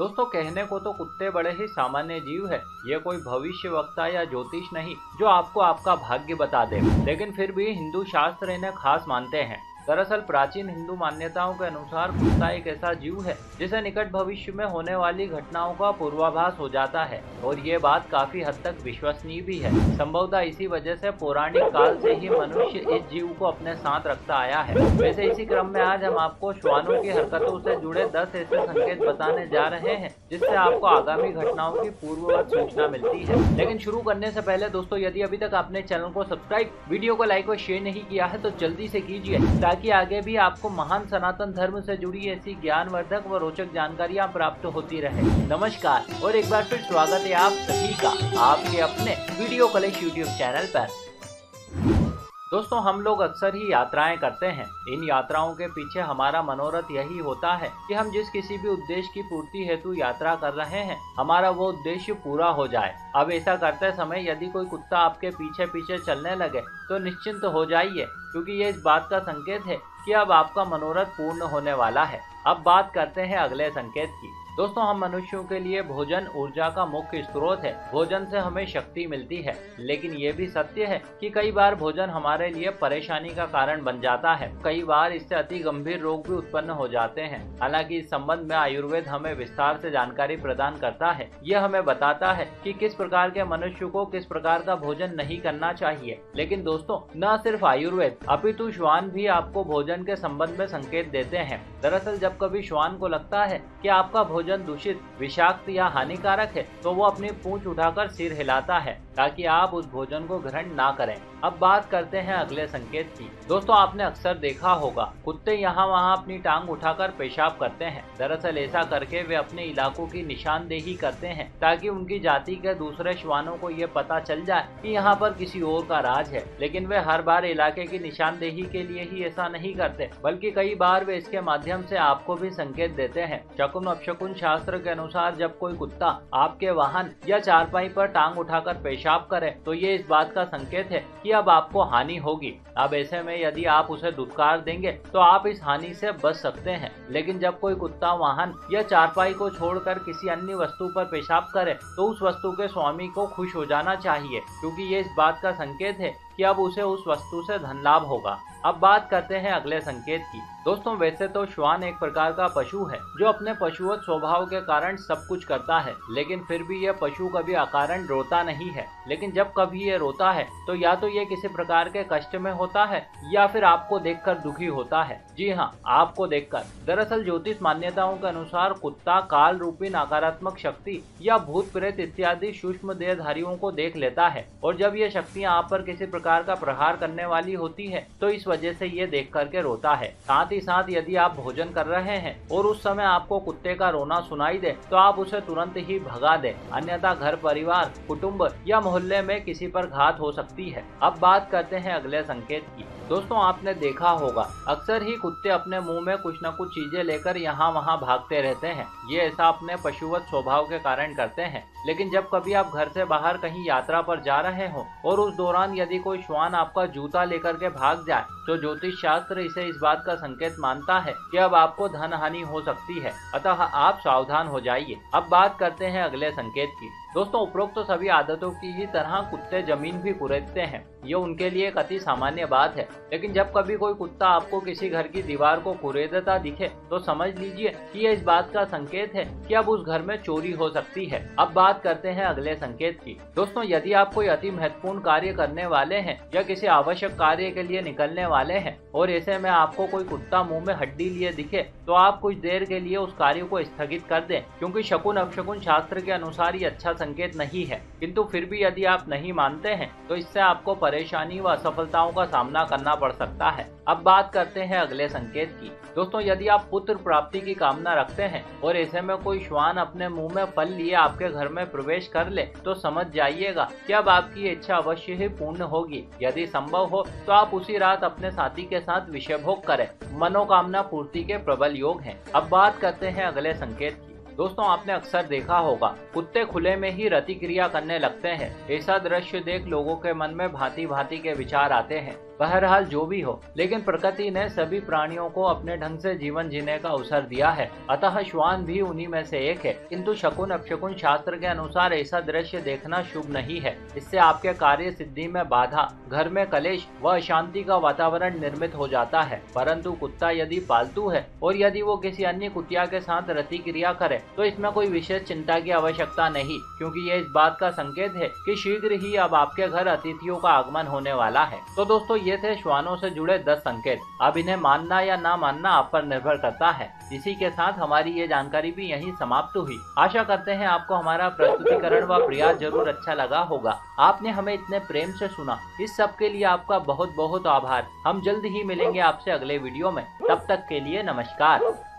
दोस्तों कहने को तो कुत्ते बड़े ही सामान्य जीव है, ये कोई भविष्य वक्ता या ज्योतिष नहीं जो आपको आपका भाग्य बता दे, लेकिन फिर भी हिंदू शास्त्र इन्हें खास मानते हैं। दरअसल प्राचीन हिंदू मान्यताओं के अनुसार कुत्ता एक ऐसा जीव है जिसे निकट भविष्य में होने वाली घटनाओं का पूर्वाभास हो जाता है और ये बात काफी हद तक विश्वसनीय भी है। संभवतः इसी वजह से पौराणिक काल से ही मनुष्य इस जीव को अपने साथ रखता आया है। वैसे इसी क्रम में आज हम आपको श्वानों की हरकतों से जुड़े 10 ऐसे संकेत बताने जा रहे हैं जिससे आपको आगामी घटनाओं की पूर्ववत सूचना मिलती है। लेकिन शुरू करने से पहले दोस्तों यदि अभी तक आपने चैनल को सब्सक्राइब, वीडियो को लाइक और शेयर नहीं किया है तो जल्दी से कीजिए ताकि आगे भी आपको महान सनातन धर्म से जुड़ी ऐसी ज्ञानवर्धक व रोचक जानकारियां प्राप्त होती रहे। नमस्कार और एक बार फिर स्वागत है आप सभी का आपके अपने वीडियो कलेश यूट्यूब चैनल पर। दोस्तों हम लोग अक्सर ही यात्राएं करते हैं। इन यात्राओं के पीछे हमारा मनोरथ यही होता है कि हम जिस किसी भी उद्देश्य की पूर्ति हेतु यात्रा कर रहे हैं हमारा वो उद्देश्य पूरा हो जाए। अब ऐसा करते समय यदि कोई कुत्ता आपके पीछे पीछे चलने लगे तो निश्चिंत हो जाइए, क्योंकि ये इस बात का संकेत है कि अब आपका मनोरथ पूर्ण होने वाला है। अब बात करते हैं अगले संकेत की। दोस्तों हम मनुष्यों के लिए भोजन ऊर्जा का मुख्य स्रोत है। भोजन से हमें शक्ति मिलती है, लेकिन ये भी सत्य है कि कई बार भोजन हमारे लिए परेशानी का कारण बन जाता है। कई बार इससे अति गंभीर रोग भी उत्पन्न हो जाते हैं। हालांकि इस संबंध में आयुर्वेद हमें विस्तार से जानकारी प्रदान करता है। यह हमें बताता है कि किस प्रकार के मनुष्य को किस प्रकार का भोजन नहीं करना चाहिए। लेकिन दोस्तों न सिर्फ आयुर्वेद अपितु श्वान भी आपको भोजन के संबंध में संकेत देते हैं। दरअसल जब कभी श्वान को लगता है कि आपका भोजन दूषित, विषाक्त या हानिकारक है तो वो अपनी पूंछ उठाकर सिर हिलाता है ताकि आप उस भोजन को ग्रहण ना करें। अब बात करते हैं अगले संकेत की। दोस्तों आपने अक्सर देखा होगा कुत्ते यहाँ वहाँ अपनी टांग उठाकर पेशाब करते हैं। दरअसल ऐसा करके वे अपने इलाकों की निशानदेही करते हैं ताकि उनकी जाति के दूसरे श्वानों को ये पता चल जाए कि यहाँ पर किसी और का राज है। लेकिन वे हर बार इलाके की निशानदेही के लिए ही ऐसा नहीं करते, बल्कि कई बार वे इसके माध्यम से आपको भी संकेत देते हैं। शकुन अपशकुन शास्त्र के अनुसार जब कोई कुत्ता आपके वाहन या चारपाई पर टांग उठाकर पेशाब करे तो ये इस बात का संकेत है कि अब आपको हानि होगी। अब ऐसे में यदि आप उसे धुतकार देंगे तो आप इस हानि से बच सकते हैं। लेकिन जब कोई कुत्ता वाहन या चारपाई को छोड़कर किसी अन्य वस्तु पर पेशाब करे तो उस वस्तु के स्वामी को खुश हो जाना चाहिए, क्योंकि ये इस बात का संकेत है कि अब उसे उस वस्तु से धन लाभ होगा। अब बात करते हैं अगले संकेत की। दोस्तों वैसे तो श्वान एक प्रकार का पशु है जो अपने पशुवत स्वभाव के कारण सब कुछ करता है, लेकिन फिर भी यह पशु कभी अकारण रोता नहीं है। लेकिन जब कभी ये रोता है तो या तो ये किसी प्रकार के कष्ट में होता है या फिर आपको देखकर दुखी होता है। जी हाँ, आपको देखकर। दरअसल ज्योतिष मान्यताओं के अनुसार कुत्ता काल रूपी नकारात्मक शक्ति या भूत प्रेत इत्यादि सूक्ष्म देहधारियों को देख लेता है, और जब ये शक्तियां आप पर किसी प्रकार का प्रहार करने वाली होती है तो इस वजह से ये देख करके रोता है। साथ ही साथ यदि आप भोजन कर रहे हैं और उस समय आपको कुत्ते का रोना सुनाई दे तो आप उसे तुरंत ही भगा दें, अन्यथा घर परिवार, कुटुंब या मोहल्ले में किसी पर घात हो सकती है। अब बात करते हैं अगले संकेत की। दोस्तों आपने देखा होगा अक्सर ही कुत्ते अपने मुंह में कुछ न कुछ चीजें लेकर यहाँ वहाँ भागते रहते हैं। ये ऐसा अपने पशुवत स्वभाव के कारण करते हैं। लेकिन जब कभी आप घर से बाहर कहीं यात्रा पर जा रहे हो और उस दौरान यदि कोई श्वान आपका जूता लेकर के भाग जाए तो ज्योतिष शास्त्र इसे इस बात का संकेत मानता है कि अब आपको धन हानि हो सकती है, अतः आप सावधान हो जाइए। अब बात करते हैं अगले संकेत की। दोस्तों उपरोक्त तो सभी आदतों की ही तरह कुत्ते जमीन भी कुरेदते हैं। ये उनके लिए एक अति सामान्य बात है। लेकिन जब कभी कोई कुत्ता आपको किसी घर की दीवार को कुरेदता दिखे तो समझ लीजिए कि ये इस बात का संकेत है कि अब उस घर में चोरी हो सकती है। अब बात करते हैं अगले संकेत की। दोस्तों यदि आप कोई अति महत्वपूर्ण कार्य करने वाले हैं या किसी आवश्यक कार्य के लिए निकलने वाले हैं और ऐसे में आपको कोई कुत्ता मुंह में हड्डी लिए दिखे तो आप कुछ देर के लिए उस कार्य को स्थगित कर दें, क्योंकि शकुन अपशकुन शास्त्र के अनुसार ये अच्छा संकेत नहीं है। किंतु फिर भी यदि आप नहीं मानते हैं तो इससे आपको परेशानी व असफलताओं का सामना करना पड़ सकता है। अब बात करते हैं अगले संकेत की। दोस्तों यदि आप पुत्र प्राप्ति की कामना रखते हैं और ऐसे में कोई श्वान अपने मुंह में फल लिए आपके घर में प्रवेश कर ले तो समझ जाइएगा कि अब आपकी इच्छा अवश्य ही पूर्ण होगी। यदि संभव हो तो आप उसी रात अपने साथी के साथ विषय भोग करें। मनोकामना पूर्ति के प्रबल योग हैं। अब बात करते हैं अगले संकेत की। दोस्तों आपने अक्सर देखा होगा कुत्ते खुले में ही रति क्रिया करने लगते हैं। ऐसा दृश्य देख लोगों के मन में भांति भांति के विचार आते हैं, बहरहाल जो भी हो, लेकिन प्रकृति ने सभी प्राणियों को अपने ढंग से जीवन जीने का अवसर दिया है, अतः श्वान भी उन्हीं में से एक है। किंतु शकुन अपशकुन शास्त्र के अनुसार ऐसा दृश्य देखना शुभ नहीं है। इससे आपके कार्य सिद्धि में बाधा, घर में कलेश व अशांति का वातावरण निर्मित हो जाता है। परंतु कुत्ता यदि पालतू है और यदि वो किसी अन्य कुतिया के साथ रति क्रिया करे तो इसमें कोई विशेष चिंता की आवश्यकता नहीं, क्योंकि ये इस बात का संकेत है कि शीघ्र ही अब आपके घर अतिथियों का आगमन होने वाला है। तो दोस्तों, ये थे श्वानों से जुड़े 10 संकेत। अब इन्हें मानना या ना मानना आप पर निर्भर करता है। इसी के साथ हमारी ये जानकारी भी यहीं समाप्त हुई। आशा करते हैं आपको हमारा प्रस्तुतिकरण व प्रयास जरूर अच्छा लगा होगा। आपने हमें इतने प्रेम से सुना, इस सब के लिए आपका बहुत बहुत आभार। हम जल्द ही मिलेंगे आपसे अगले वीडियो में। तब तक के लिए नमस्कार।